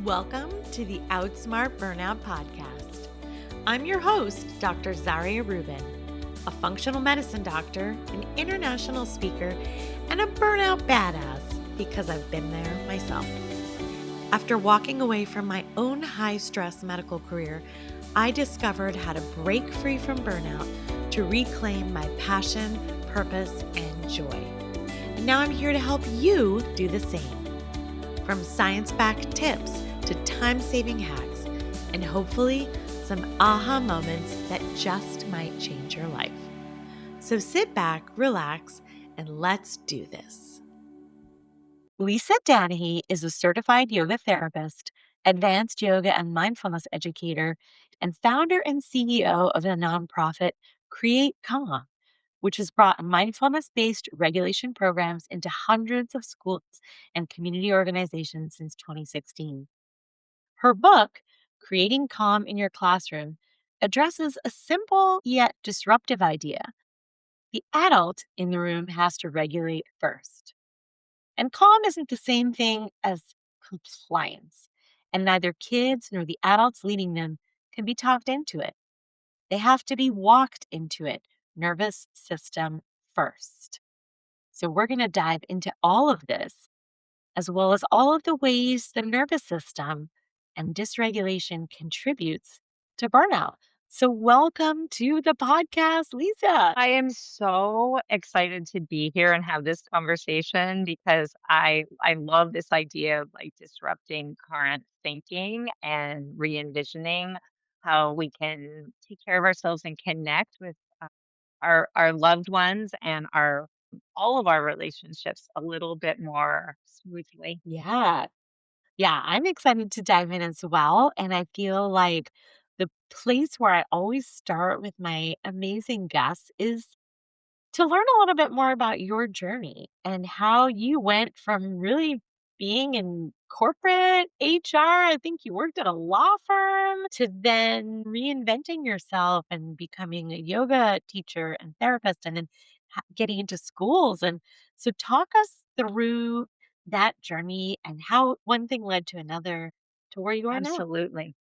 Welcome to the Outsmart Burnout Podcast. I'm your host, Dr. Zarya Rubin, a functional medicine doctor, an international speaker, and a burnout badass because I've been there myself. After walking away from my own high-stress medical career, I discovered how to break free from burnout to reclaim my passion, purpose, and joy. And now I'm here to help you do the same. From science-backed tips to time-saving hacks, and hopefully some aha moments that just might change your life. So sit back, relax, and let's do this. Lisa Danahy is a certified yoga therapist, advanced yoga and mindfulness educator, and founder and CEO of the nonprofit Create Calm, which has brought mindfulness-based regulation programs into hundreds of schools and community organizations since 2016. Her book, Creating Calm in Your Classroom, addresses a simple yet disruptive idea. The adult in the room has to regulate first. And calm isn't the same thing as compliance, and neither kids nor the adults leading them can be talked into it. They have to be walked into it, nervous system first. So we're going to dive into all of this, as well as all of the ways the nervous system and dysregulation contributes to burnout. So welcome to the podcast, Lisa. I am so excited to be here and have this conversation because I love this idea of like disrupting current thinking and re-envisioning how we can take care of ourselves and connect with our loved ones and our all of our relationships a little bit more smoothly. Yeah. Yeah, I'm excited to dive in as well. And I feel like the place where I always start with my amazing guests is to learn a little bit more about your journey and how you went from really being in corporate HR. I think you worked at a law firm to then reinventing yourself and becoming a yoga teacher and therapist and then getting into schools. And so, talk us through that journey and how one thing led to another to where you are now. Absolutely.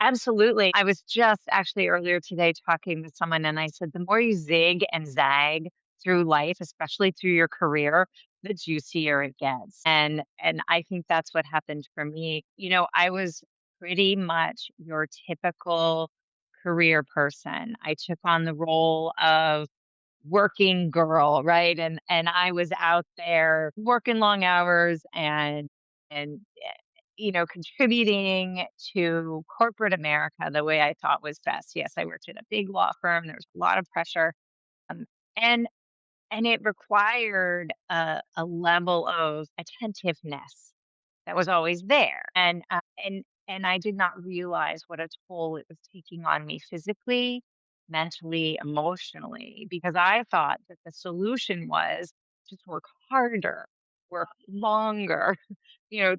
Absolutely. I was just actually earlier today talking with someone and I said, the more you zig and zag through life, especially through your career, the juicier it gets. And I think that's what happened for me. I was pretty much your typical career person. I took on the role of working girl, right? And I was out there working long hours and contributing to corporate America the way I thought was best. Yes, I worked at a big law firm. There was a lot of pressure, um, and and it required a level of attentiveness that was always there, and I did not realize what a toll it was taking on me physically, mentally, emotionally, because I thought that the solution was just work harder, work longer,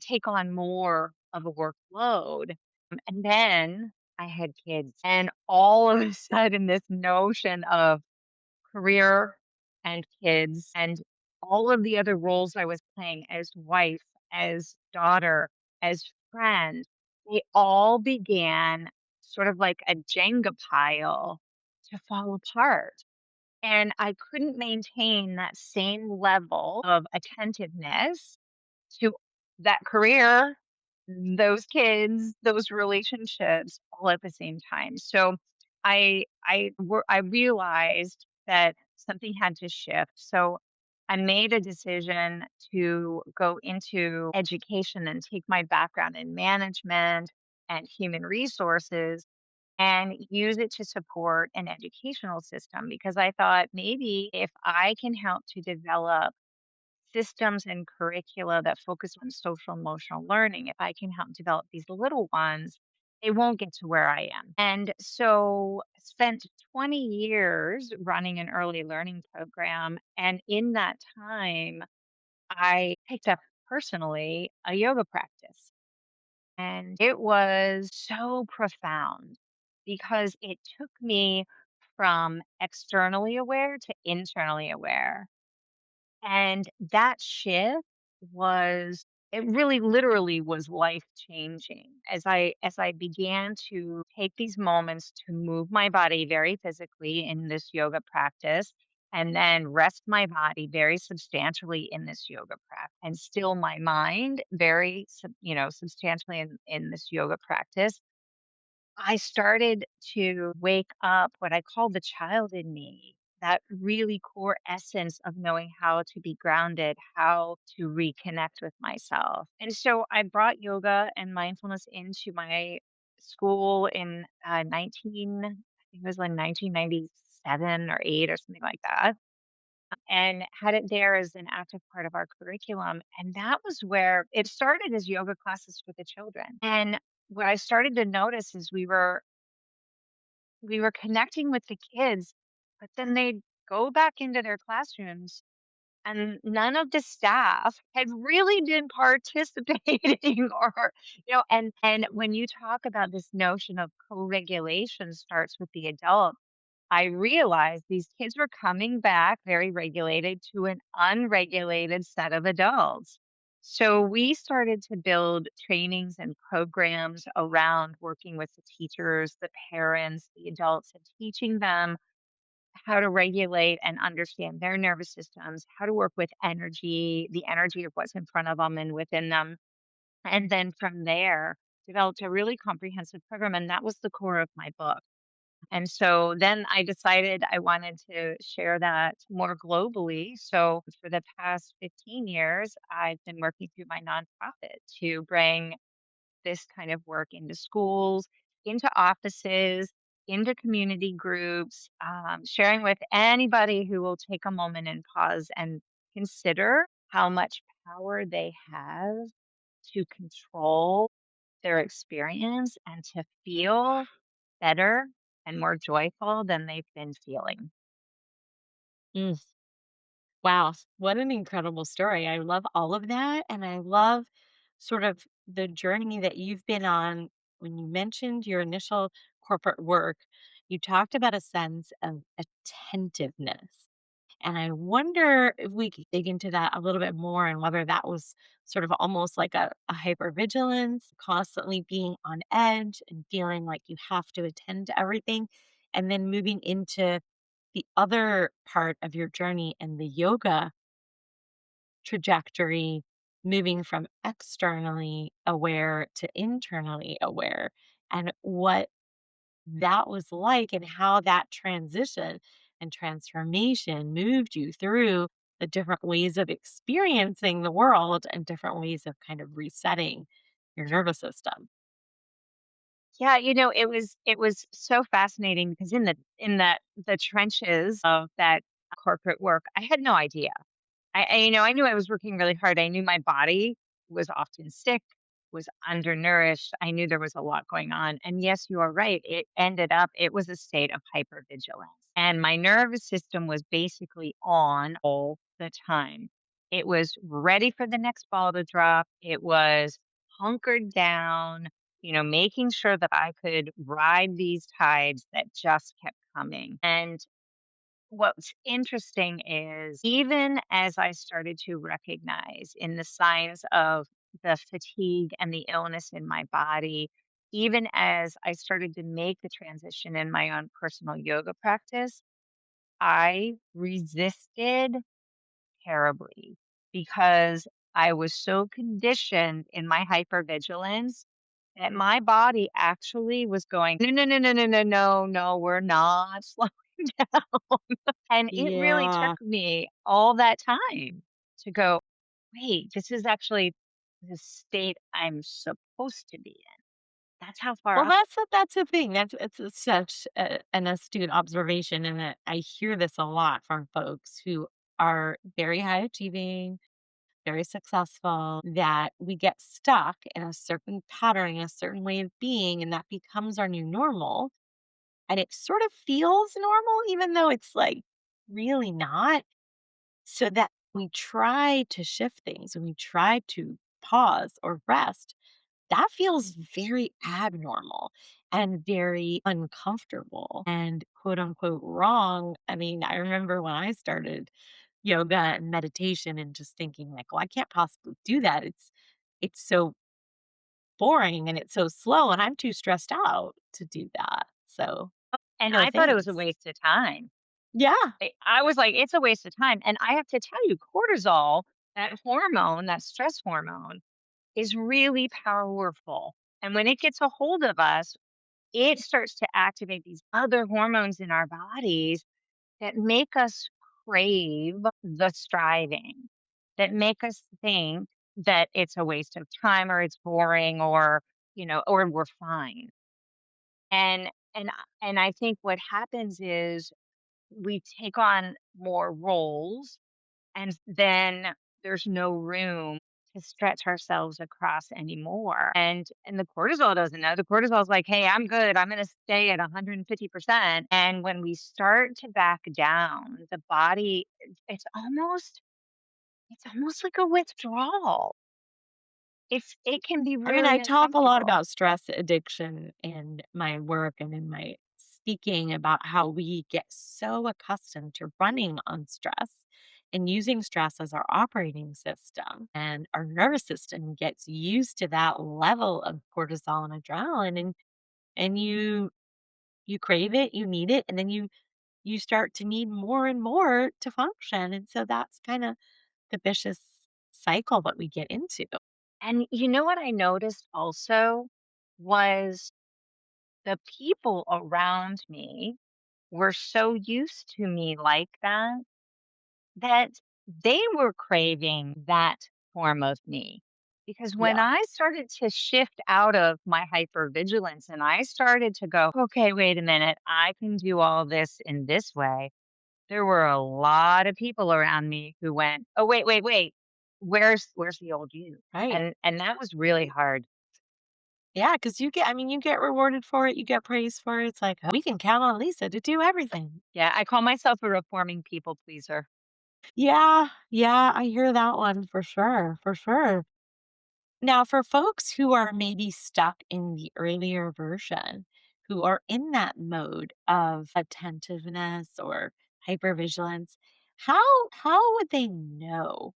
take on more of a workload. And then I had kids, and all of a sudden, this notion of career and kids and all of the other roles I was playing as wife, as daughter, as friend, they all began sort of like a Jenga pile to fall apart. And I couldn't maintain that same level of attentiveness to that career, those kids, those relationships all at the same time. So I realized that something had to shift. So I made a decision to go into education and take my background in management and human resources and use it to support an educational system because I thought maybe if I can help to develop systems and curricula that focus on social emotional learning, if I can help develop these little ones, they won't get to where I am. And so spent 20 years running an early learning program. And in that time, I picked up personally a yoga practice. And it was so profound because it took me from externally aware to internally aware. And that shift was it really literally was life changing as I began to take these moments to move my body very physically in this yoga practice and then rest my body very substantially in this yoga practice and still my mind very substantially in this yoga practice. I started to wake up what I call the child in me, that really core essence of knowing how to be grounded, how to reconnect with myself. And so I brought yoga and mindfulness into my school in I think it was like 1997 or 8 or something like that, and had it there as an active part of our curriculum. And that was where it started as yoga classes for the children. And what I started to notice is we were connecting with the kids, but then they'd go back into their classrooms and none of the staff had really been participating or and when you talk about this notion of co-regulation starts with the adult, I realized these kids were coming back very regulated to an unregulated set of adults. So we started to build trainings and programs around working with the teachers, the parents, the adults, and teaching them how to regulate and understand their nervous systems, how to work with energy, the energy of what's in front of them and within them. And then from there, developed a really comprehensive program. And that was the core of my book. And so then I decided I wanted to share that more globally. So for the past 15 years, I've been working through my nonprofit to bring this kind of work into schools, into offices, into community groups, sharing with anybody who will take a moment and pause and consider how much power they have to control their experience and to feel better and more joyful than they've been feeling. Mm, wow, what an incredible story. I love all of that. And I love sort of the journey that you've been on. When you mentioned your initial corporate work, you talked about a sense of attentiveness. And I wonder if we could dig into that a little bit more and whether that was sort of almost like a hypervigilance, constantly being on edge and feeling like you have to attend to everything. And then moving into the other part of your journey and the yoga trajectory, moving from externally aware to internally aware, and what that was like and how that transition and transformation moved you through the different ways of experiencing the world and different ways of kind of resetting your nervous system. Yeah, it was so fascinating because in the trenches of that corporate work, I had no idea. I knew I was working really hard. I knew my body was often sick, was undernourished. I knew there was a lot going on. And yes, you are right. It was a state of hypervigilance. And my nervous system was basically on all the time. It was ready for the next ball to drop. It was hunkered down, making sure that I could ride these tides that just kept coming. And what's interesting is even as I started to recognize in the signs of the fatigue and the illness in my body, even as I started to make the transition in my own personal yoga practice, I resisted terribly because I was so conditioned in my hypervigilance that my body actually was going, no, no, no, no, no, no, no, no, we're not slowing down. And it really took Yeah. me all that time to go, wait, this is actually the state I'm supposed to be in. That's how far Well, off it. that's the thing. It's such an astute observation, and I hear this a lot from folks who are very high achieving, very successful, that we get stuck in a certain pattern, a certain way of being, and that becomes our new normal. And it sort of feels normal, even though it's like really not. So that we try to shift things and we try to pause or rest, that feels very abnormal and very uncomfortable and quote unquote wrong. I mean, I remember when I started yoga and meditation and just thinking like, well, I can't possibly do that. it's so boring and it's so slow, and I'm too stressed out to do that. So, And no I thought it was a thanks. waste of time. Yeah. I was like, "It's a waste of time." And I have to tell you, cortisol, that hormone, that stress hormone, is really powerful. And when it gets a hold of us, it starts to activate these other hormones in our bodies that make us crave the striving, that make us think that it's a waste of time or it's boring or, or we're fine. And I think what happens is we take on more roles and then there's no room to stretch ourselves across anymore. And the cortisol doesn't know. The cortisol is like, "Hey, I'm good. I'm going to stay at 150%." And when we start to back down, the body it's almost like a withdrawal. It can be I mean, I really talk a lot uncomfortable. about stress addiction in my work and in my speaking about how we get so accustomed to running on stress and using stress as our operating system. And our nervous system gets used to that level of cortisol and adrenaline and you crave it, you need it, and then you start to need more and more to function. And so that's kind of the vicious cycle that we get into. And you know what I noticed also was the people around me were so used to me like that they were craving that form of me. Because when Yeah. I started to shift out of my hypervigilance and I started to go, okay, wait a minute, I can do all this in this way, there were a lot of people around me who went, oh, wait, where's the old you? Right. And that was really hard. Yeah, because you get rewarded for it, you get praised for it. It's like, "Oh, we can count on Lisa to do everything." Yeah, I call myself a reforming people pleaser. Yeah, yeah, I hear that one for sure, for sure. Now, for folks who are maybe stuck in the earlier version, who are in that mode of attentiveness or hypervigilance, how would they know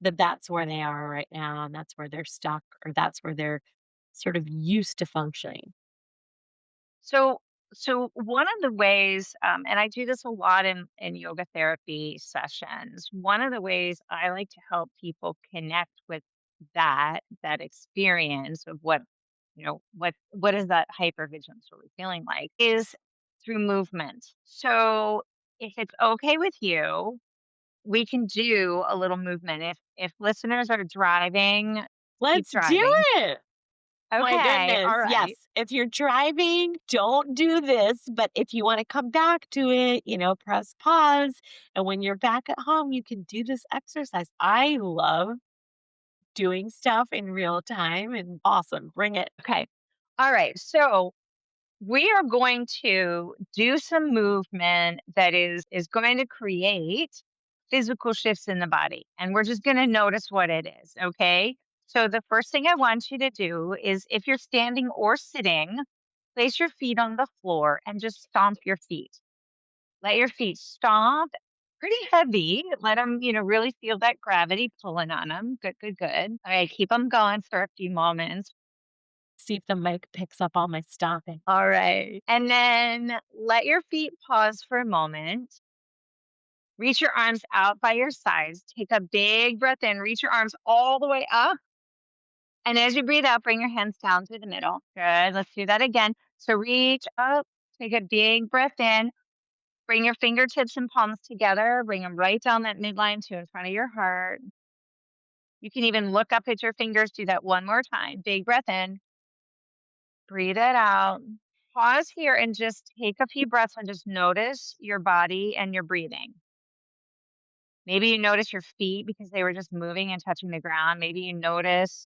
that that's where they are right now and that's where they're stuck or that's where they're sort of used to functioning? So, so one of the ways, and I do this a lot in yoga therapy sessions. One of the ways I like to help people connect with that experience of what is that hypervigilance really feeling like is through movement. So, if it's okay with you, we can do a little movement. If listeners are driving, keep Let's do driving. it. My Okay, goodness, all yes. right. If you're driving, don't do this, but if you wanna come back to it, press pause, and when you're back at home, you can do this exercise. I love doing stuff in real time and awesome, bring it. Okay. All right. So we are going to do some movement that is going to create physical shifts in the body. And we're just going to notice what it is. Okay. So the first thing I want you to do is if you're standing or sitting, place your feet on the floor and just stomp your feet. Let your feet stomp pretty heavy. Let them, really feel that gravity pulling on them. Good, good, good. All right. Keep them going for a few moments. See if the mic picks up all my stopping. All right. And then let your feet pause for a moment. Reach your arms out by your sides. Take a big breath in. Reach your arms all the way up. And as you breathe out, bring your hands down to the middle. Good. Let's do that again. So reach up. Take a big breath in. Bring your fingertips and palms together. Bring them right down that midline to in front of your heart. You can even look up at your fingers. Do that one more time. Big breath in. Breathe it out. Pause here and just take a few breaths and just notice your body and your breathing. Maybe you notice your feet because they were just moving and touching the ground. Maybe you notice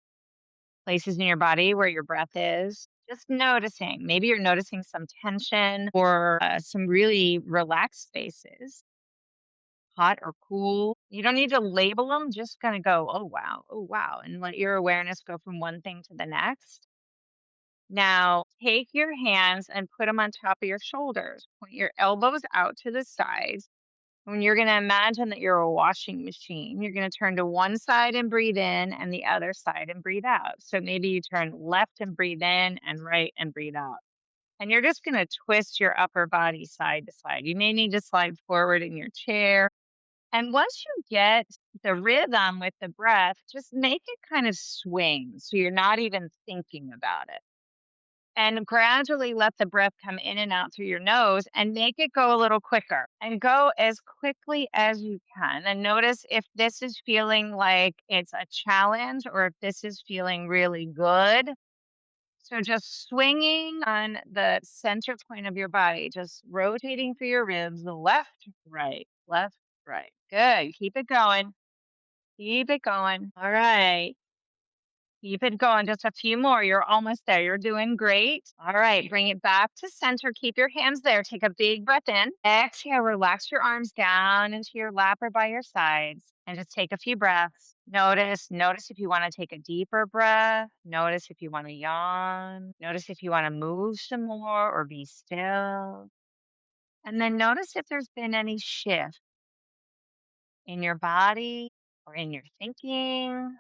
places in your body where your breath is. Just noticing. Maybe you're noticing some tension or some really relaxed spaces, hot or cool. You don't need to label them, just kind of go, oh, wow, and let your awareness go from one thing to the next. Now, take your hands and put them on top of your shoulders. Point your elbows out to the sides. When you're going to imagine that you're a washing machine, you're going to turn to one side and breathe in and the other side and breathe out. So maybe you turn left and breathe in and right and breathe out. And you're just going to twist your upper body side to side. You may need to slide forward in your chair. And once you get the rhythm with the breath, just make it kind of swing so you're not even thinking about it. And gradually let the breath come in and out through your nose and make it go a little quicker and go as quickly as you can. And notice if this is feeling like it's a challenge or if this is feeling really good. So just swinging on the center point of your body, just rotating through your ribs, left, right, left, right. Good. Keep it going. Keep it going. All right. Keep it going. Just a few more. You're almost there. You're doing great. All right. Bring it back to center. Keep your hands there. Take a big breath in. Exhale. Relax your arms down into your lap or by your sides. And just take a few breaths. Notice if you want to take a deeper breath. Notice if you want to yawn. Notice if you want to move some more or be still. And then notice if there's been any shift in your body or in your thinking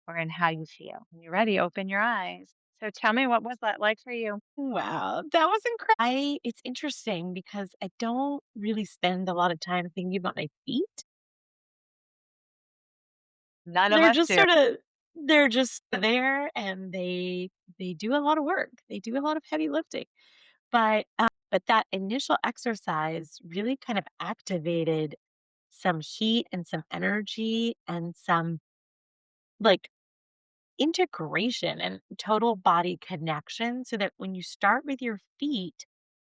or in how you feel. When you're ready, open your eyes. So tell me, what was that like for you? Wow, that was incredible. I It's interesting because I don't really spend a lot of time thinking about my feet. None of They're us just do. sort of they're just there and they do a lot of work. They do a lot of heavy lifting. But that initial exercise really kind of activated some heat and some energy and some like integration and total body connection so that when you start with your feet,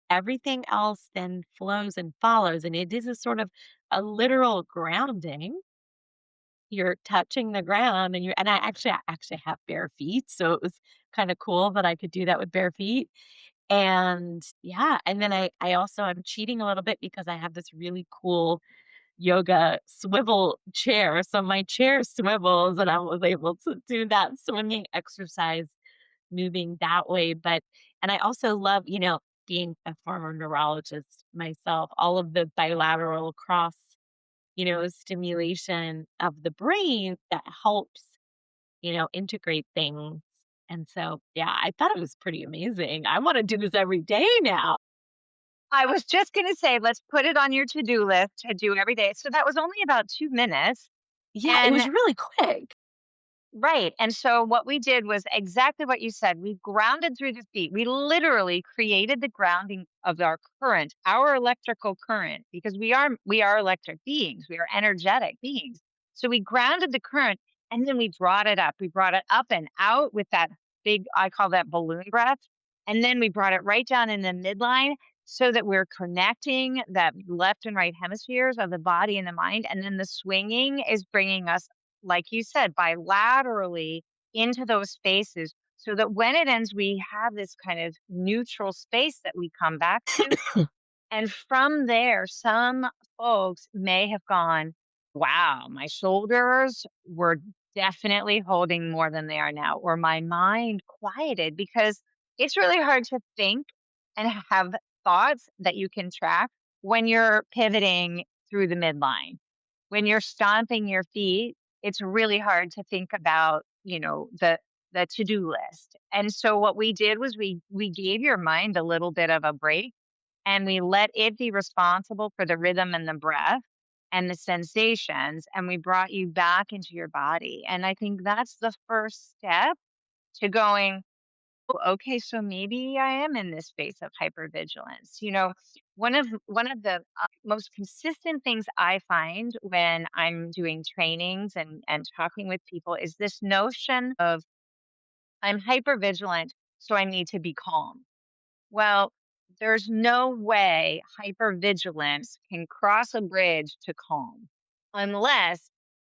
everything else then flows and follows. And it is a sort of a literal grounding. You're touching the ground and I actually have bare feet. So it was kind of cool that I could do that with bare feet. And yeah, and then I also I'm cheating a little bit because I have this really cool yoga swivel chair. So my chair swivels and I was able to do that swinging exercise moving that way. And I also love, being a former neurologist myself, all of the bilateral cross, stimulation of the brain that helps, integrate things. And so, yeah, I thought it was pretty amazing. I want to do this every day now. I was just going to say, let's put it on your to do list to do every day. So that was only about 2 minutes. Yeah, it was And really quick. right. And so what we did was exactly what you said. We grounded through the feet. We literally created the grounding of our current, our electrical current, because we are electric beings. We are energetic beings. So we grounded the current and then we brought it up. We brought it up and out with that big, I call that balloon breath. And then we brought it right down in the midline so that we're connecting that left and right hemispheres of the body and the mind. And then the swinging is bringing us, like you said, bilaterally into those spaces so that when it ends, we have this kind of neutral space that we come back to. And from there, some folks may have gone, wow, my shoulders were definitely holding more than they are now, or my mind quieted because it's really hard to think and have thoughts that you can track when you're pivoting through the midline. When you're stomping your feet, it's really hard to think about, the to-do list. And so what we did was we gave your mind a little bit of a break and we let it be responsible for the rhythm and the breath and the sensations and we brought you back into your body. And I think that's the first step to going, okay, so maybe I am in this space of hypervigilance. One of the most consistent things I find when I'm doing trainings and talking with people is this notion of I'm hypervigilant, so I need to be calm. Well, there's no way hypervigilance can cross a bridge to calm unless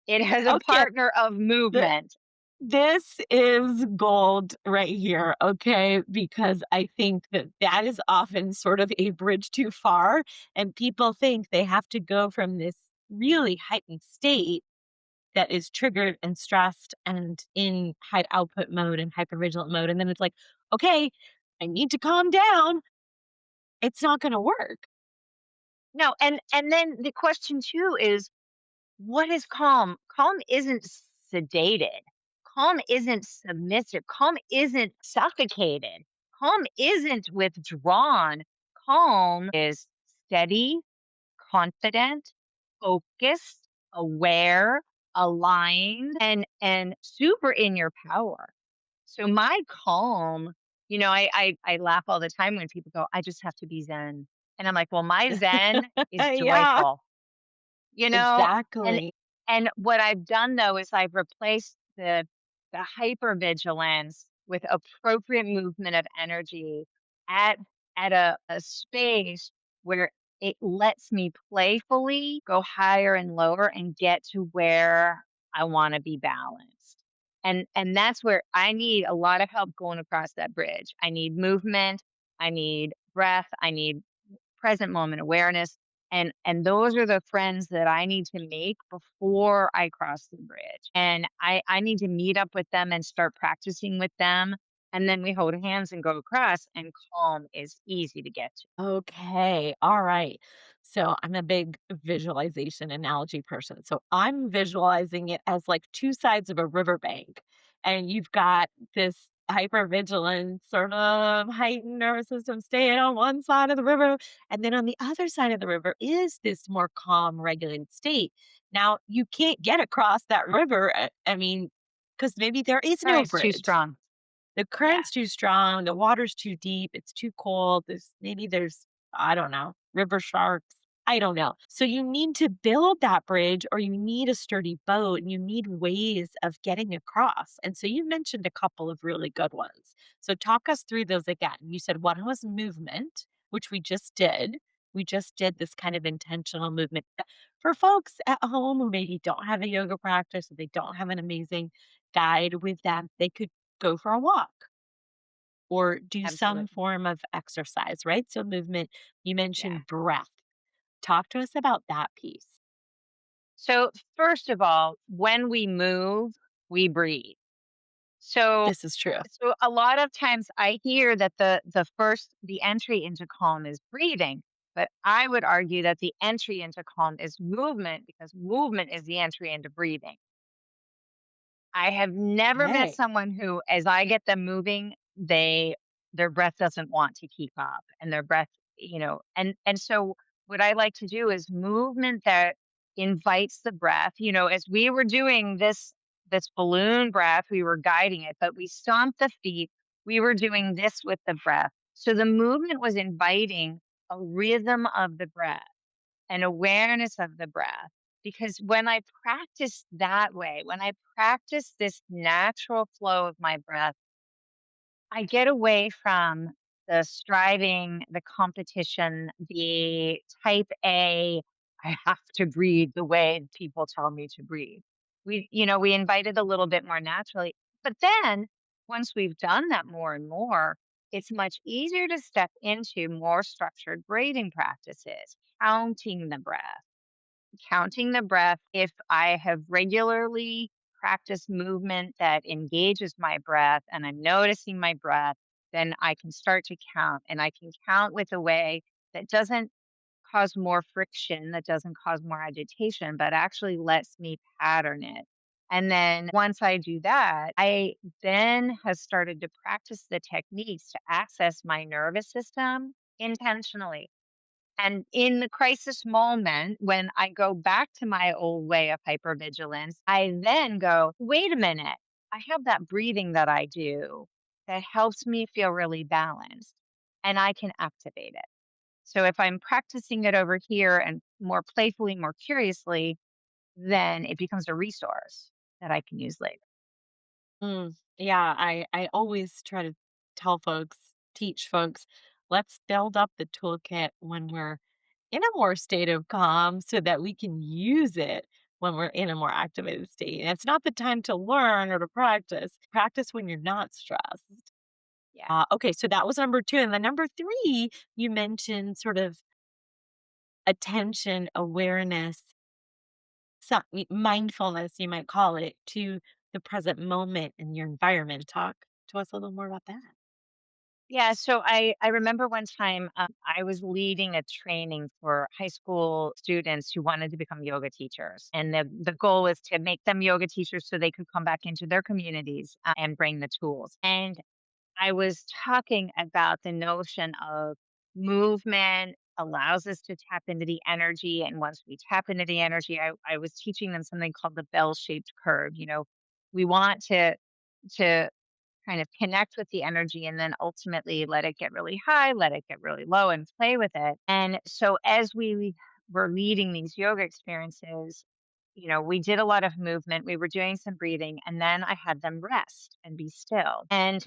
it has a Okay. partner of movement. This is gold right here, okay? Because I think that that is often sort of a bridge too far, and people think they have to go from this really heightened state that is triggered and stressed and in high output mode and hypervigilant mode, and then it's like, "Okay, I need to calm down." It's not gonna work. No, and then the question too is, what is calm? Calm isn't sedated. Calm isn't submissive. Calm isn't suffocated. Calm isn't withdrawn. Calm is steady, confident, focused, aware, aligned, and super in your power. So my calm, I laugh all the time when people go, I just have to be zen. And I'm like, well, my zen is Yeah, joyful, you know? And exactly. and what I've done though is I've replaced the hypervigilance with appropriate movement of energy at at a space where it lets me playfully go higher and lower and get to where I want to be balanced. And that's where I need a lot of help going across that bridge. I need movement, I need breath, I need present moment awareness, and those are the friends that I need to make before I cross the bridge. And I need to meet up with them and start practicing with them, and then we hold hands and go across, and calm is easy to get to. Okay. All right. So I'm a big visualization analogy person. So I'm visualizing it as like two sides of a riverbank. And you've got this hypervigilant, sort of heightened nervous system staying on one side of the river. And then on the other side of the river is this more calm, regulated state. Now, you can't get across that river. I mean, because maybe there is no Current's too bridge. strong. The Yeah, current's too strong, the water's too deep, it's too cold, there's, I don't know, river sharks, I don't know. So you need to build that bridge or you need a sturdy boat and you need ways of getting across. And so you mentioned a couple of really good ones. So talk us through those again. You said one was movement, which we just did. We just did this kind of intentional movement. For folks at home who maybe don't have a yoga practice or they don't have an amazing guide with them, they could go for a walk or do some absolutely. form of exercise, right? So movement, you Yeah. mentioned breath. Talk to us about that piece. So first of all, when we move, we breathe. So This is true. so a lot of times I hear that the entry into calm is breathing, but I would argue that the entry into calm is movement because movement is the entry into breathing. I have never met Hey. someone who, as I get them moving, their breath doesn't want to keep up, and their breath, and so what I like to do is movement that invites the breath. As we were doing this balloon breath, we were guiding it, but we stomped the feet. We were doing this with the breath, so the movement was inviting a rhythm of the breath, an awareness of the breath. Because when I practice that way, when I practice this natural flow of my breath, I get away from the striving, the competition, the type A, I have to breathe the way people tell me to breathe. We invite it a little bit more naturally. But then once we've done that more and more, it's much easier to step into more structured breathing practices, counting the breath. If I have regularly practiced movement that engages my breath and I'm noticing my breath, then I can start to count, and I can count with a way that doesn't cause more friction, that doesn't cause more agitation, but actually lets me pattern it. And then once I do that, I then has started to practice the techniques to access my nervous system intentionally. And in the crisis moment, when I go back to my old way of hypervigilance, I then go, wait a minute, I have that breathing that I do that helps me feel really balanced, and I can activate it. So if I'm practicing it over here and more playfully, more curiously, then it becomes a resource that I can use later. Yeah, I always try to tell folks, teach folks, let's build up the toolkit when we're in a more state of calm so that we can use it when we're in a more activated state. And it's not the time to learn or to practice. Practice when you're not stressed. Yeah. Okay, so that was number two. And then number three, you mentioned sort of attention, awareness, mindfulness, you might call it, to the present moment and your environment. Talk to us a little more about that. Yeah, so I remember one time I was leading a training for high school students who wanted to become yoga teachers, and the goal was to make them yoga teachers so they could come back into their communities and bring the tools. And I was talking about the notion of movement allows us to tap into the energy, and once we tap into the energy, I was teaching them something called the bell-shaped curve. We want to kind of connect with the energy and then ultimately let it get really high, let it get really low and play with it. And so as we were leading these yoga experiences, we did a lot of movement, we were doing some breathing, and then I had them rest and be still. And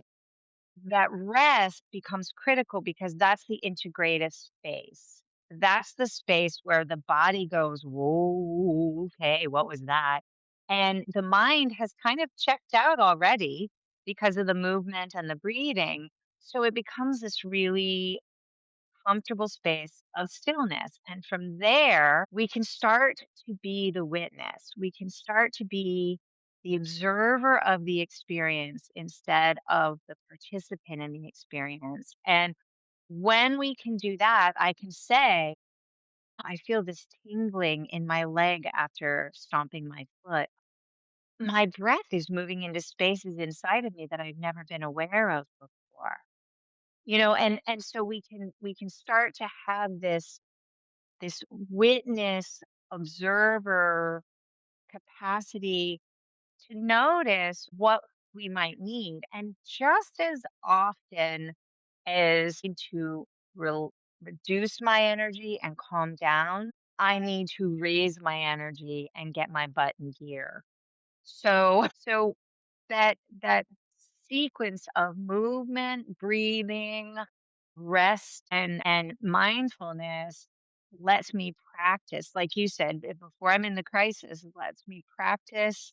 that rest becomes critical because that's the integrative space. That's the space where the body goes, whoa, okay, what was that? And the mind has kind of checked out already because of the movement and the breathing. So it becomes this really comfortable space of stillness. And from there, we can start to be the witness. We can start to be the observer of the experience instead of the participant in the experience. And when we can do that, I can say, I feel this tingling in my leg after stomping my foot. My breath is moving into spaces inside of me that I've never been aware of before. And so we can start to have this witness observer capacity to notice what we might need. And just as often as to reduce my energy and calm down, I need to raise my energy and get my butt in gear. So that sequence of movement, breathing, rest, and mindfulness lets me practice, like you said, before I'm in the crisis, it lets me practice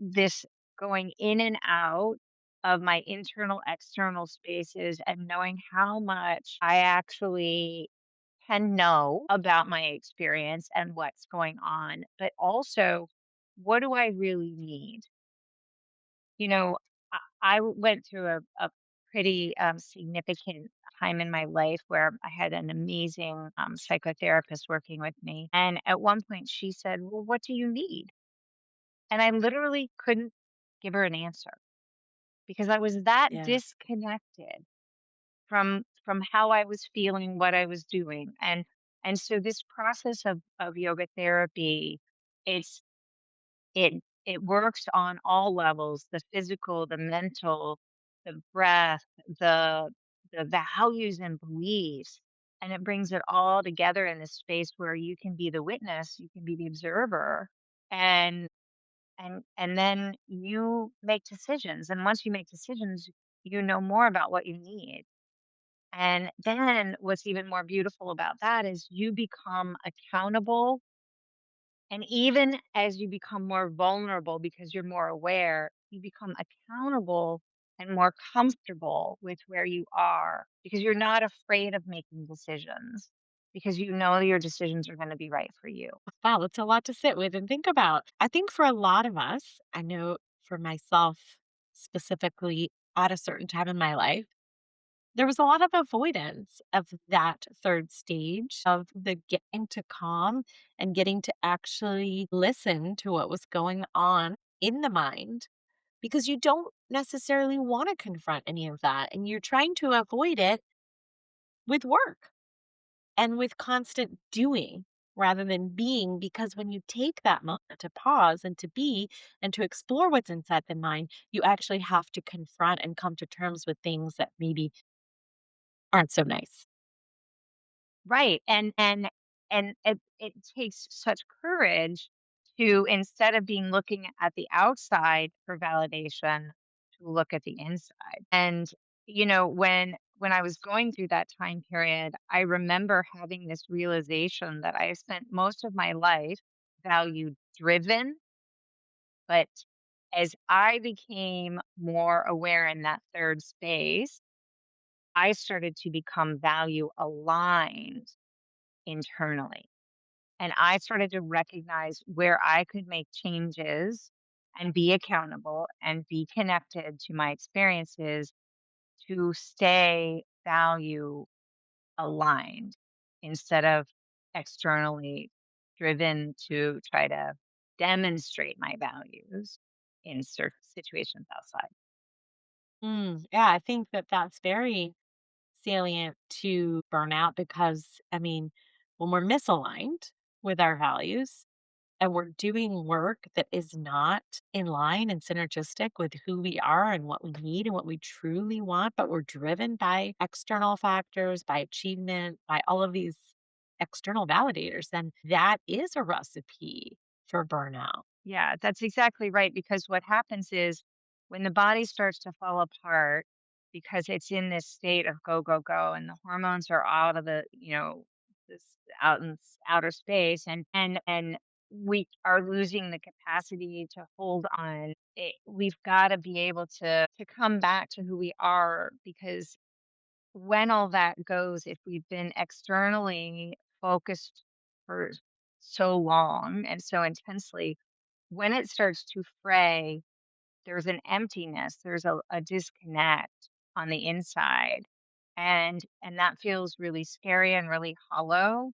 this going in and out of my internal, external spaces and knowing how much I actually can know about my experience and what's going on, but also what do I really need? You know, I went through a pretty significant time in my life where I had an amazing psychotherapist working with me. And at one point, she said, "Well, what do you need?" And I literally couldn't give her an answer because I was that Yeah. disconnected from how I was feeling, what I was doing. And so this process of yoga therapy, it's it works on all levels, the physical, the mental, the breath, the the values and beliefs, and it brings it all together in this space where you can be the witness, you can be the observer, and and then you make decisions. And once you make decisions, you know more about what you need. And then what's even more beautiful about that is you become accountable, and even as you become more vulnerable because you're more aware, you become accountable and more comfortable with where you are because you're not afraid of making decisions because you know your decisions are going to be right for you. Wow, that's a lot to sit with and think about. I think for a lot of us, I know for myself specifically at a certain time in my life, there was a lot of avoidance of that third stage of the getting to calm and getting to actually listen to what was going on in the mind because you don't necessarily want to confront any of that. And you're trying to avoid it with work and with constant doing rather than being. Because when you take that moment to pause and to be and to explore what's inside the mind, you actually have to confront and come to terms with things that maybe aren't so nice. Right. And it takes such courage to, instead of being looking at the outside for validation, to look at the inside. And when I was going through that time period, I remember having this realization that I spent most of my life value driven, but as I became more aware in that third space, I started to become value aligned internally. And I started to recognize where I could make changes and be accountable and be connected to my experiences to stay value aligned instead of externally driven to try to demonstrate my values in certain situations outside. Yeah, I think that that's very salient to burnout because, I mean, when we're misaligned with our values and we're doing work that is not in line and synergistic with who we are and what we need and what we truly want, but we're driven by external factors, by achievement, by all of these external validators, then that is a recipe for burnout. Yeah, that's exactly right. Because what happens is when the body starts to fall apart because it's in this state of go, go, go, and the hormones are out of this out in outer space, and we are losing the capacity to hold on. We've got to be able to come back to who we are, because when all that goes, if we've been externally focused for so long and so intensely, when it starts to fray, there's an emptiness, there's a disconnect on the inside. And that feels really scary and really hollow.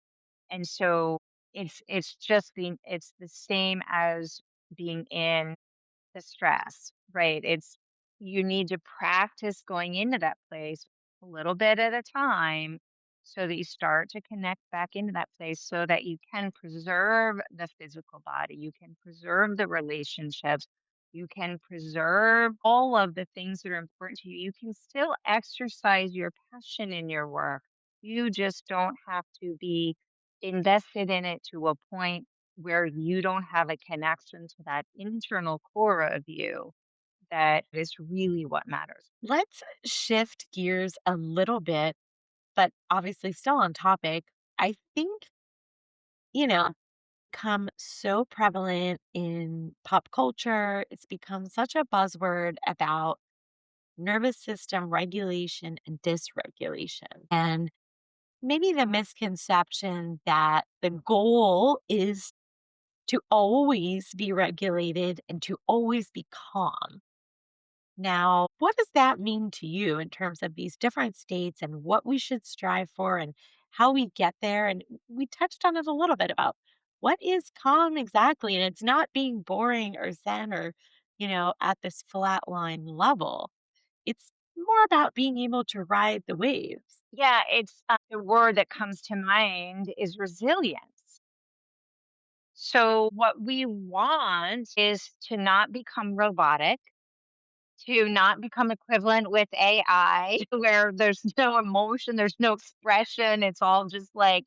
And so it's the same as being in the stress, right? It's You need to practice going into that place a little bit at a time so that you start to connect back into that place so that you can preserve the physical body, you can preserve the relationships, you can preserve all of the things that are important to you. You can still exercise your passion in your work. You just don't have to be invested in it to a point where you don't have a connection to that internal core of you that is really what matters. Let's shift gears a little bit, but obviously still on topic. I think, you know, become so prevalent in pop culture. It's become such a buzzword about nervous system regulation and dysregulation. And maybe the misconception that the goal is to always be regulated and to always be calm. Now, what does that mean to you in terms of these different states and what we should strive for and how we get there? And we touched on it a little bit about what is calm exactly. And it's not being boring or zen or, at this flat line level. It's more about being able to ride the waves. Yeah, it's the word that comes to mind is resilience. So, what we want is to not become robotic, to not become equivalent with AI, where there's no emotion, there's no expression, it's all just like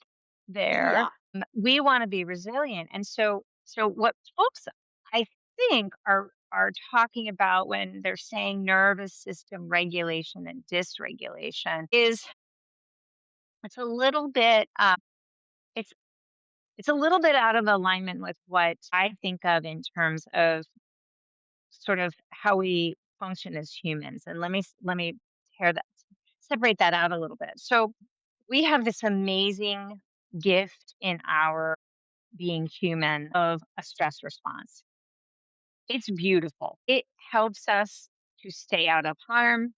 there. Yeah. We want to be resilient. And so what folks I think are talking about when they're saying nervous system regulation and dysregulation is it's a little bit it's it's a little bit out of alignment with what I think of in terms of sort of how we function as humans. And let me tear that separate that out a little bit. So we have this amazing gift in our being human of a stress response. It's beautiful. It helps us to stay out of harm.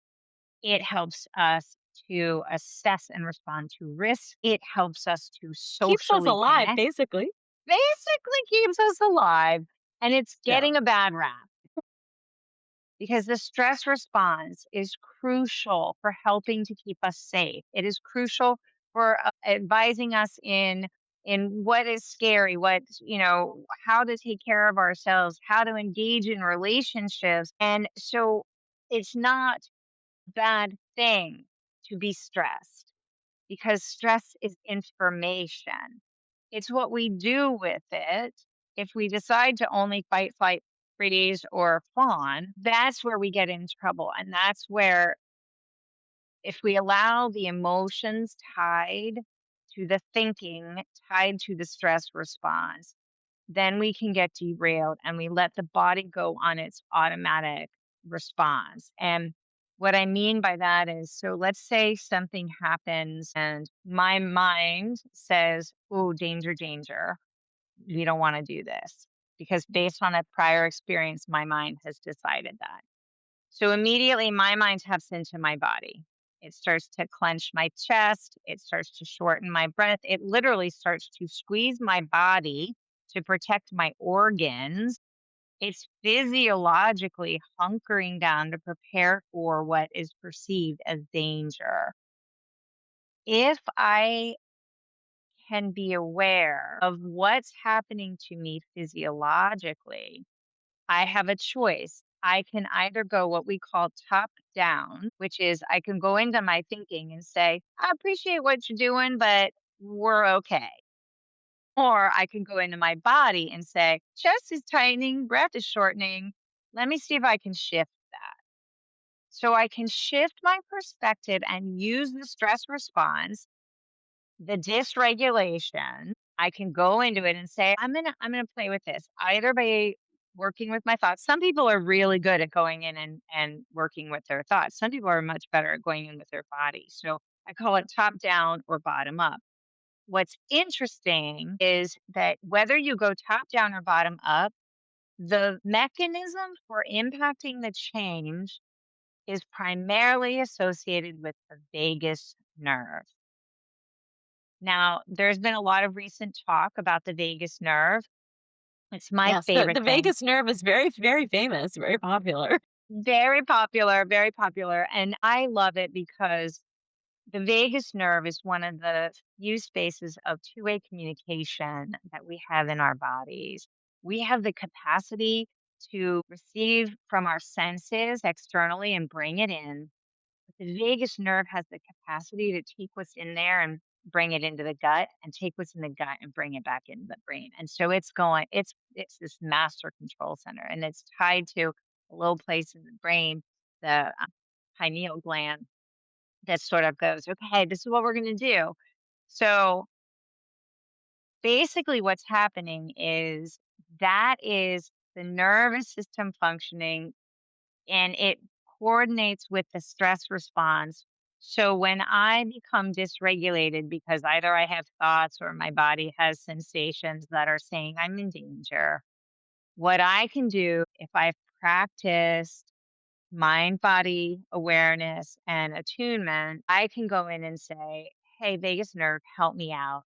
It helps us to assess and respond to risk. It helps us to Keeps us socially alive, connect. basically. Basically keeps us alive. And it's Yeah. getting a bad rap because the stress response is crucial for helping to keep us safe. It is crucial for advising us in what is scary, what, how to take care of ourselves, how to engage in relationships. And so it's not a bad thing to be stressed, because stress is information. It's what we do with it. If we decide to only fight, flight, freeze, or fawn, that's where we get in trouble. And that's where, if we allow the emotions tied to the thinking, tied to the stress response, then we can get derailed and we let the body go on its automatic response. And what I mean by that is, so let's say something happens and my mind says, oh, danger, danger. We don't want to do this, because based on a prior experience, my mind has decided that. So immediately my mind taps into my body. It starts to clench my chest. It starts to shorten my breath. It literally starts to squeeze my body to protect my organs. It's physiologically hunkering down to prepare for what is perceived as danger. If I can be aware of what's happening to me physiologically, I have a choice. I can either go what we call top down, which is I can go into my thinking and say, I appreciate what you're doing, but we're okay. Or I can go into my body and say, chest is tightening, breath is shortening. Let me see if I can shift that. So I can shift my perspective and use the stress response, the dysregulation. I can go into it and say, I'm gonna play with this, either by working with my thoughts. Some people are really good at going in and working with their thoughts. Some people are much better at going in with their body. So I call it top down or bottom up. What's interesting is that whether you go top down or bottom up, the mechanism for impacting the change is primarily associated with the vagus nerve. Now, there's been a lot of recent talk about the vagus nerve. It's my Yes, the favorite thing. vagus nerve is very, very famous, very popular. Very popular, very popular. And I love it because the vagus nerve is one of the few spaces of two-way communication that we have in our bodies. We have the capacity to receive from our senses externally and bring it in. The vagus nerve has the capacity to take what's in there and bring it into the gut, and take what's in the gut and bring it back into the brain. And so it's this master control center, and it's tied to a little place in the brain, the pineal gland, that sort of goes, okay, this is what we're going to do. So basically, what's happening is that is the nervous system functioning, and it coordinates with the stress response. So when I become dysregulated because either I have thoughts or my body has sensations that are saying I'm in danger, what I can do if I've practiced mind body awareness and attunement, I can go in and say, hey, vagus nerve, help me out.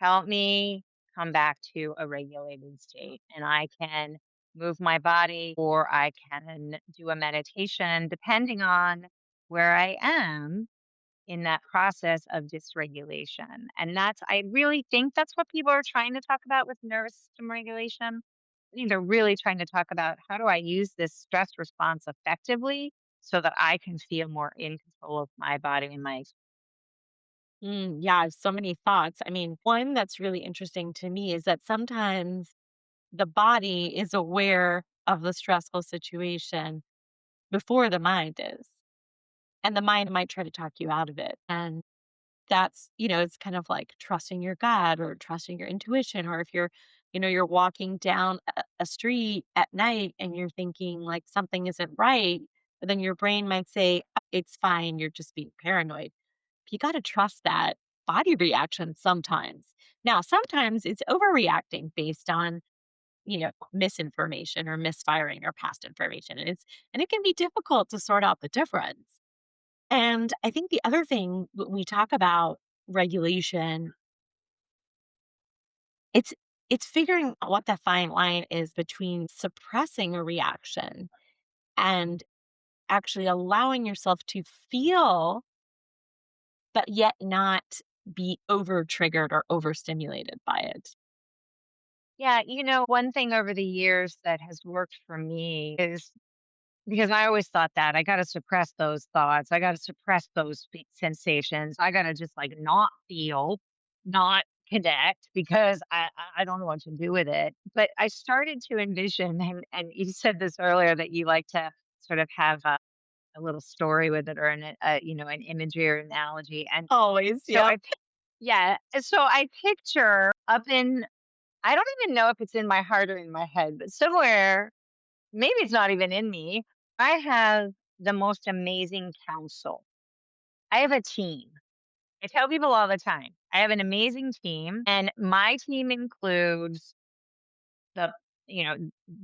Help me come back to a regulated state. And I can move my body or I can do a meditation depending on where I am in that process of dysregulation. And I really think that's what people are trying to talk about with nervous system regulation. I think they're really trying to talk about how do I use this stress response effectively so that I can feel more in control of my body and my. Yeah, so many thoughts. I mean, one that's really interesting to me is that sometimes the body is aware of the stressful situation before the mind is. And the mind might try to talk you out of it. And that's, it's kind of like trusting your gut or trusting your intuition. Or if you're walking down a street at night and you're thinking like something isn't right, but then your brain might say, it's fine, you're just being paranoid. You got to trust that body reaction sometimes. Now, sometimes it's overreacting based on, misinformation or misfiring or past information. And it can be difficult to sort out the difference. And I think the other thing when we talk about regulation, it's it's figuring out what that fine line is between suppressing a reaction and actually allowing yourself to feel, but yet not be over triggered or overstimulated by it. Yeah, one thing over the years that has worked for me is because I always thought that I got to suppress those thoughts. I got to suppress those sensations. I got to just like not feel, not connect because I don't know what to do with it. But I started to envision, and you said this earlier that you like to sort of have a little story with it or an imagery or analogy. And Always, so yep. yeah, and so I picture up in, I don't even know if it's in my heart or in my head, but somewhere, maybe it's not even in me. I have the most amazing counsel. I have a team. I tell people all the time, I have an amazing team, and my team includes the,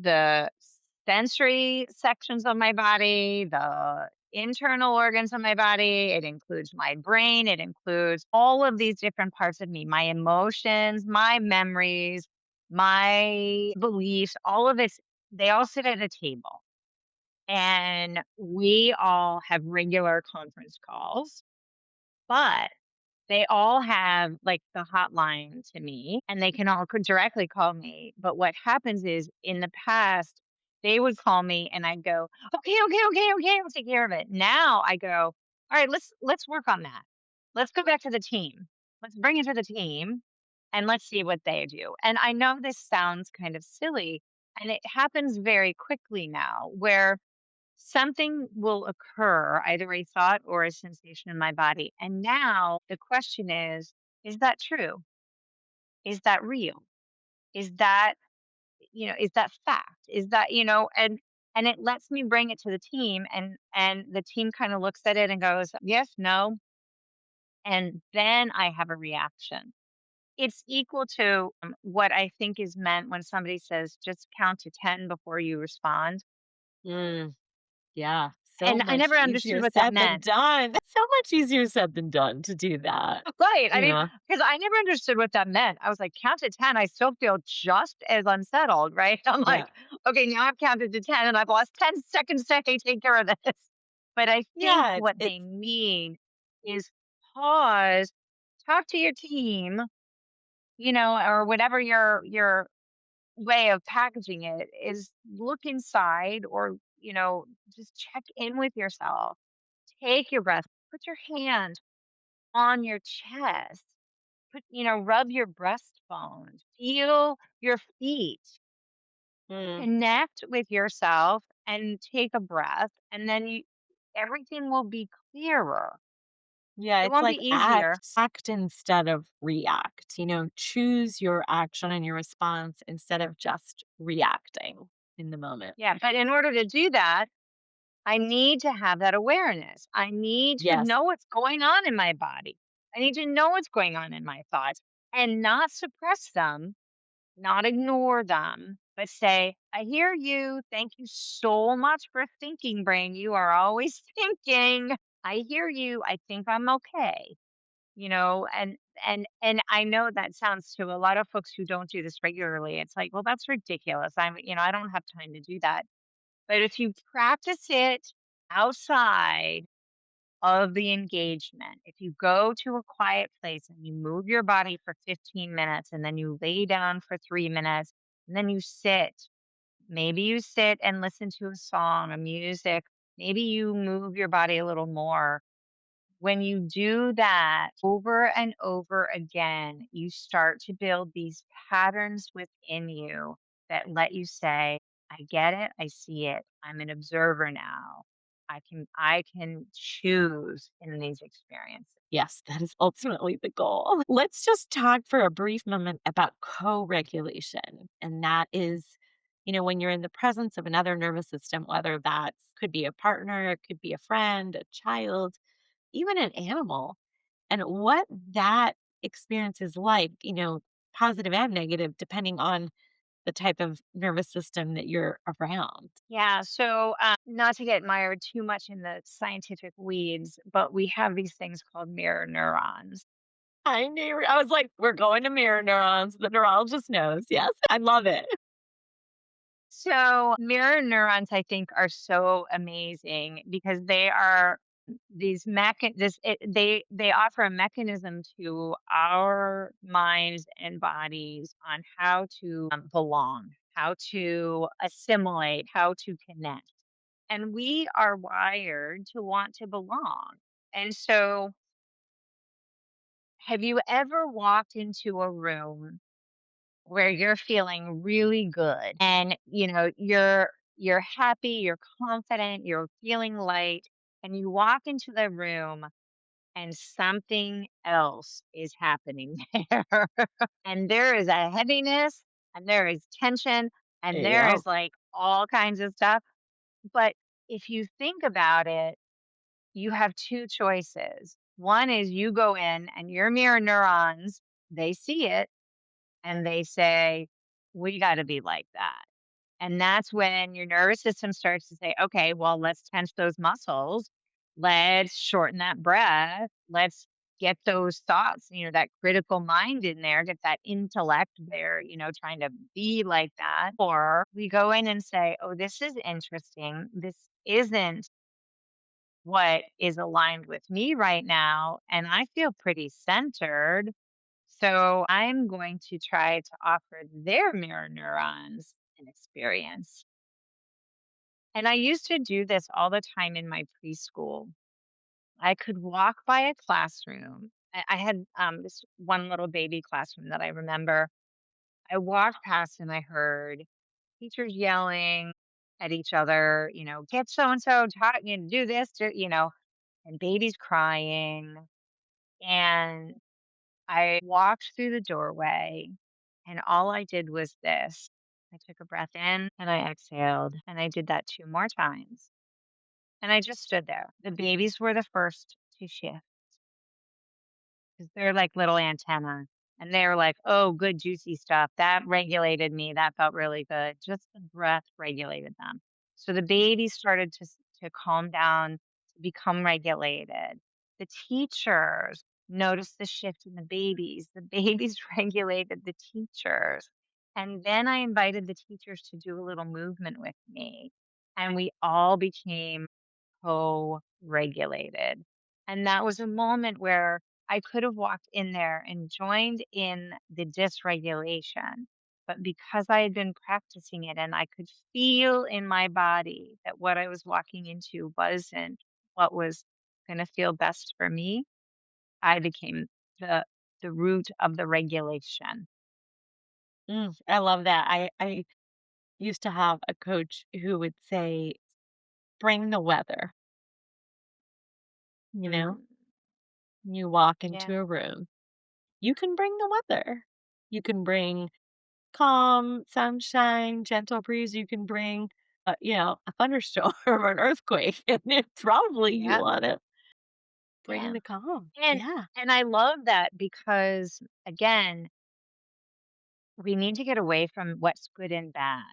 the sensory sections of my body, the internal organs of my body. It includes my brain. It includes all of these different parts of me, my emotions, my memories, my beliefs, all of it. They all sit at a table and we all have regular conference calls, but they all have like the hotline to me and they can all directly call me. But what happens is in the past, they would call me and I'd go, okay, I'll take care of it. Now I go, all right, let's work on that. Let's go back to the team. Let's bring it to the team and let's see what they do. And I know this sounds kind of silly and it happens very quickly now where something will occur, either a thought or a sensation in my body. And now the question is that true? Is that real? Is that, is that fact? Is that, and it lets me bring it to the team and the team kind of looks at it and goes, yes, no. And then I have a reaction. It's equal to what I think is meant when somebody says, just count to 10 before you respond. Mm, yeah. So And I much never easier understood what that said than meant. done. So much easier said than done to do that. Right. I mean, Yeah. because I never understood what that meant. I was like, count to 10. I still feel just as unsettled, right? I'm Yeah. like, okay, now I've counted to 10 and I've lost 10 seconds to take care of this. But I think Yeah. what they mean is pause, talk to your team, or whatever your way of packaging it is look inside or, just check in with yourself. Take your breath, put your hand on your chest. Rub your breastbone, feel your feet, mm, connect with yourself and take a breath. And then everything will be clearer. yeah. It It's won't be like easier. act instead of react. Choose your action and your response instead of just reacting in the moment. Yeah. But in order to do that, I need to have that awareness. I need to Yes. know what's going on in my body. I need to know what's going on in my thoughts and not suppress them, not ignore them, but say, I hear you. Thank you so much for thinking, brain. You are always thinking. I hear you. I think I'm okay. And I know that sounds to a lot of folks who don't do this regularly. It's like, well, that's ridiculous. I don't have time to do that. But if you practice it outside of the engagement, if you go to a quiet place and you move your body for 15 minutes and then you lay down for 3 minutes and then you sit, maybe you sit and listen to a song, a music, maybe you move your body a little more. When you do that over and over again, you start to build these patterns within you that let you say, I get it, I see it. I'm an observer now. I can choose in these experiences. Yes, that is ultimately the goal. Let's just talk for a brief moment about co regulation. And that is, when you're in the presence of another nervous system, whether that could be a partner, it could be a friend, a child, even an animal, and what that experience is like, positive and negative, depending on the type of nervous system that you're around. Yeah. So, not to get mired too much in the scientific weeds, but we have these things called mirror neurons. I was like, we're going to mirror neurons. The neurologist knows. Yes. I love it. So, mirror neurons, I think, are so amazing because they are these they offer a mechanism to our minds and bodies on how to belong, how to assimilate, how to connect, and we are wired to want to belong. And so, have you ever walked into a room where you're feeling really good and you're happy, you're confident, you're feeling light and you walk into the room and something else is happening there. And there is a heaviness and there is tension and there Yep. is like all kinds of stuff. But if you think about it, you have two choices. One is you go in and your mirror neurons, they see it and they say, we got to be like that. And that's when your nervous system starts to say, okay, well, let's tense those muscles. Let's shorten that breath. Let's get those thoughts, that critical mind in there, get that intellect there, trying to be like that. Or we go in and say, oh, this is interesting. This isn't what is aligned with me right now. And I feel pretty centered. So I'm going to try to offer their mirror neurons an experience. And I used to do this all the time in my preschool. I could walk by a classroom. I had this one little baby classroom that I remember. I walked past and I heard teachers yelling at each other, get so and so taught you to do this, and babies crying. And I walked through the doorway and all I did was this. I took a breath in and I exhaled. And I did that 2 more times. And I just stood there. The babies were the first to shift because they're like little antenna. And they were like, oh, good, juicy stuff. That regulated me. That felt really good. Just the breath regulated them. So the babies started to calm down, to become regulated. The teachers noticed the shift in the babies. The babies regulated the teachers. And then I invited the teachers to do a little movement with me. And we all became co-regulated. And that was a moment where I could have walked in there and joined in the dysregulation. But because I had been practicing it and I could feel in my body that what I was walking into wasn't what was going to feel best for me, I became the the root of the regulation. I love that. I used to have a coach who would say, "Bring the weather." You know, Mm, you walk into yeah, a room, you can bring the weather. You can bring calm, sunshine, gentle breeze. You can bring, a thunderstorm or an earthquake, and it's probably you yeah, want to bring yeah. the calm. And Yeah. and I love that because again, we need to get away from what's good and bad.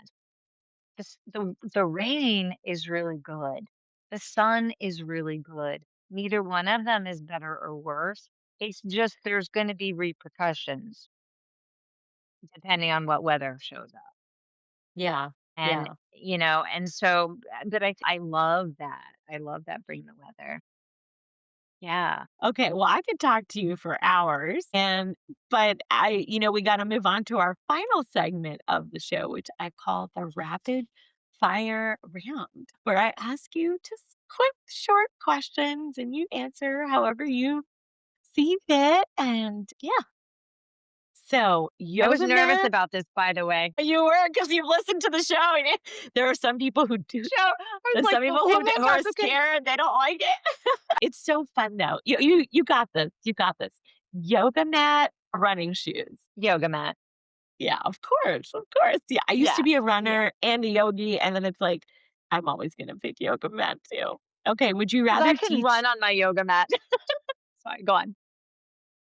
The rain is really good. The sun is really good. Neither one of them is better or worse. It's just there's going to be repercussions depending on what weather shows up. Yeah. And Yeah. and so but I love that. I love that bring the weather. Yeah. Okay, well, I could talk to you for hours but we got to move on to our final segment of the show, which I call the rapid fire round, where I ask you just quick, short questions and you answer however you see fit. And yeah, so I was yoga nervous mat, about this, by the way. you were because you listened to the show. And there are some people who do, So I was there's like, some people okay, I'm who gonna are talk. Okay. scared, they don't like it. It's so fun though. You got this. You got this. Yoga mat, running shoes. Yoga mat. Yeah, of course, of course. Yeah, I used to Yeah. be a Yeah. runner and a yogi, and then it's like, I'm always gonna pick yoga mat too. Okay, would you Because I rather can teach run on my yoga mat. Sorry, go on.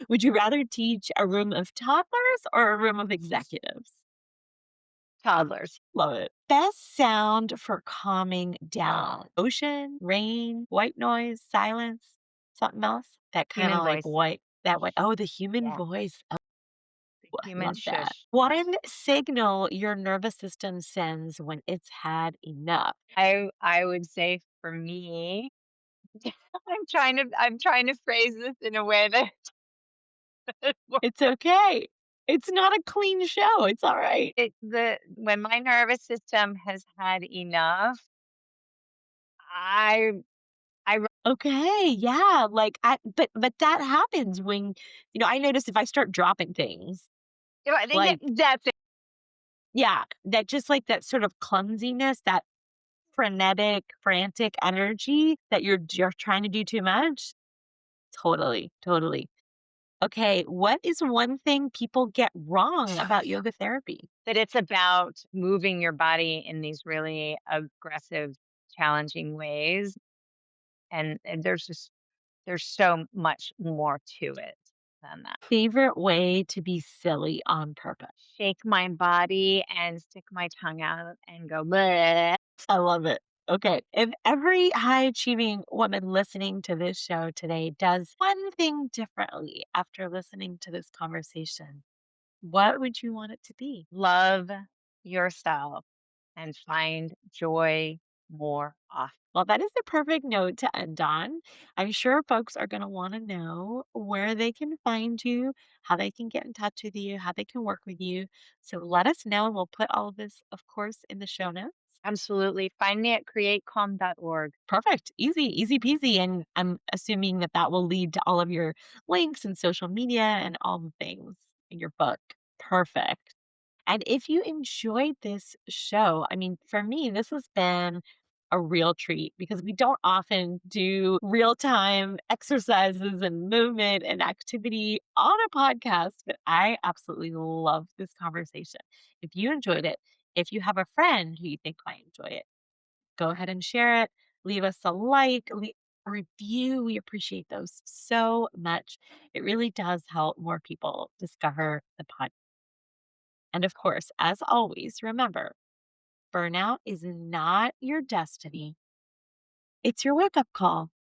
would you rather teach a room of toddlers or a room of executives? Toddlers. Love it. Best sound for calming down. Ocean, rain, white noise, silence, something else? That kinda Human like voice. white that way. Oh, the human Yeah. voice. The I human love that. shush. One signal your nervous system sends when it's had enough. I would say for me, I'm trying to phrase this in a way that It's okay. It's not a clean show. It's all right. the when my nervous system has had enough, I I Okay, yeah, like, but that happens when I notice if I start dropping things, yeah, like that's it. yeah, that just like that sort of clumsiness, that frenetic, frantic energy that you're trying to do too much. Totally, totally. Okay, what is one thing people get wrong about yoga therapy? That it's about moving your body in these really aggressive, challenging ways, and there's so much more to it. than that. Favorite way to be silly on purpose? Shake my body and stick my tongue out and go, bleh. I love it. Okay. If every high achieving woman listening to this show today does one thing differently after listening to this conversation, what would you want it to be? Love yourself and find joy more often. Well, that is the perfect note to end on. I'm sure folks are going to want to know where they can find you, how they can get in touch with you, how they can work with you. So let us know, and we'll put all of this, of course, in the show notes. Absolutely. Find me at createcalm.org. Perfect. Easy, easy peasy. And I'm assuming that that will lead to all of your links and social media and all the things in your book. Perfect. And if you enjoyed this show, I mean, for me, this has been a real treat because we don't often do real time exercises and movement and activity on a podcast, but I absolutely love this conversation. If you enjoyed it, if you have a friend who you think might enjoy it, go ahead and share it. Leave us a like, a review. We appreciate those so much. It really does help more people discover the podcast. And of course, as always, remember burnout is not your destiny, it's your wake up call.